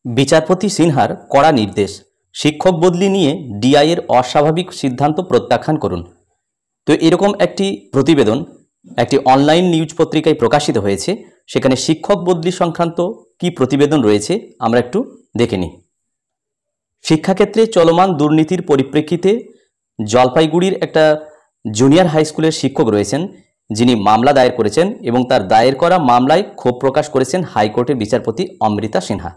বিচারপতি সিনহার কড়া নির্দেশ, শিক্ষক বদলি নিয়ে ডিআই এর অস্বাভাবিক সিদ্ধান্ত প্রত্যাখ্যান করুন। তো এরকম একটি প্রতিবেদন একটি অনলাইন নিউজ পত্রিকায় প্রকাশিত হয়েছে। সেখানে শিক্ষক বদলি সংক্রান্ত কি প্রতিবেদন রয়েছে আমরা একটু দেখে নিই। শিক্ষাক্ষেত্রে চলমান দুর্নীতির পরিপ্রেক্ষিতে জলপাইগুড়ির একটা জুনিয়র হাই স্কুলের শিক্ষক রয়েছেন, যিনি মামলা দায়ের করেছেন এবং তার দায়ের করা মামলায় ক্ষোভ প্রকাশ করেছেন হাইকোর্টের বিচারপতি অমৃতা সিনহা।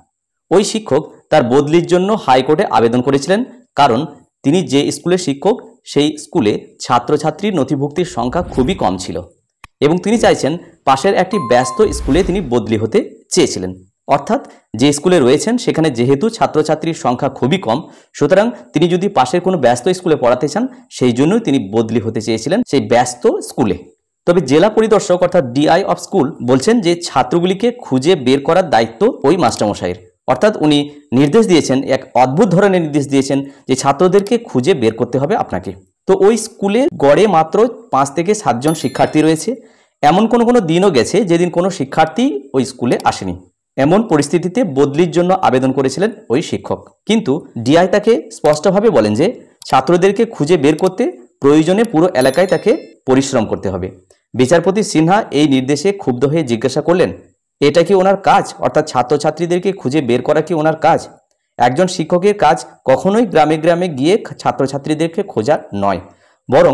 ওই শিক্ষক তার বদলির জন্য হাইকোর্টে আবেদন করেছিলেন, কারণ তিনি যে স্কুলের শিক্ষক সেই স্কুলে ছাত্রছাত্রীর নথিভুক্তির সংখ্যা খুবই কম ছিল এবং তিনি চাইছেন পাশের একটি ব্যস্ত স্কুলে তিনি বদলি হতে চেয়েছিলেন। অর্থাৎ যে স্কুলে রয়েছেন সেখানে যেহেতু ছাত্রছাত্রীর সংখ্যা খুবই কম, সুতরাং তিনি যদি পাশের কোনো ব্যস্ত স্কুলে পড়াতে চান সেই জন্যই তিনি বদলি হতে চেয়েছিলেন সেই ব্যস্ত স্কুলে। তবে জেলা পরিদর্শক অর্থাৎ ডিআই অফ স্কুল বলছেন যে ছাত্রগুলিকে খুঁজে বের করার দায়িত্ব ওই মাস্টারমশাইয়ের। অর্থাৎ উনি নির্দেশ দিয়েছেন, এক অদ্ভুত ধরনের নির্দেশ দিয়েছেন যে ছাত্রদেরকে খুঁজে বের করতে হবে আপনাকে। তো ওই স্কুলে গড়ে মাত্র 5 থেকে 7 জন শিক্ষার্থী রয়েছে। এমন কোনো দিনও গেছে যেদিন কোনো শিক্ষার্থী ওই স্কুলে আসেনি। এমন পরিস্থিতিতে বদলির জন্য আবেদন করেছিলেন ওই শিক্ষক। কিন্তু ডিআই তাকে স্পষ্টভাবে বলেন যে ছাত্রদেরকে খুঁজে বের করতে প্রয়োজনে পুরো এলাকায় তাকে পরিশ্রম করতে হবে। বিচারপতি সিনহা এই নির্দেশে ক্ষুব্ধ হয়ে জিজ্ঞাসা করলেন, এটা কি ওনার কাজ? অর্থাৎ ছাত্রছাত্রীদেরকে খুঁজে বের করা কি ওনার কাজ? একজন শিক্ষকের কাজ কখনোই গ্রামে গ্রামে গিয়ে ছাত্রছাত্রীদেরকে খোঁজা নয়, বরং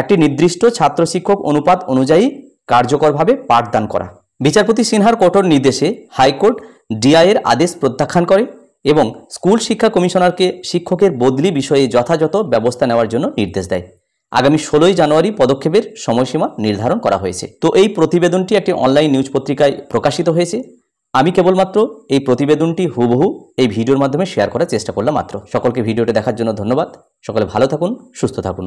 একটি নির্দিষ্ট ছাত্র শিক্ষক অনুপাত অনুযায়ী কার্যকরভাবে পাঠদান করা। বিচারপতি সিনহার কঠোর নির্দেশে হাইকোর্ট ডিআই এর আদেশ প্রত্যাখ্যান করে এবং স্কুল শিক্ষা কমিশনারকে শিক্ষকের বদলি বিষয়ে যথাযথ ব্যবস্থা নেওয়ার জন্য নির্দেশ দেয়। আগামী 16ই জানুয়ারি পদক্ষেপের সময়সীমা নির্ধারণ করা হয়েছে। তো এই প্রতিবেদনটি একটি অনলাইন নিউজ পত্রিকায় প্রকাশিত হয়েছে। আমি কেবলমাত্র এই প্রতিবেদনটি হুবহু এই ভিডিওর মাধ্যমে শেয়ার করার চেষ্টা করলাম মাত্র। সকলকে ভিডিওটি দেখার জন্য ধন্যবাদ। সকলে ভালো থাকুন, সুস্থ থাকুন।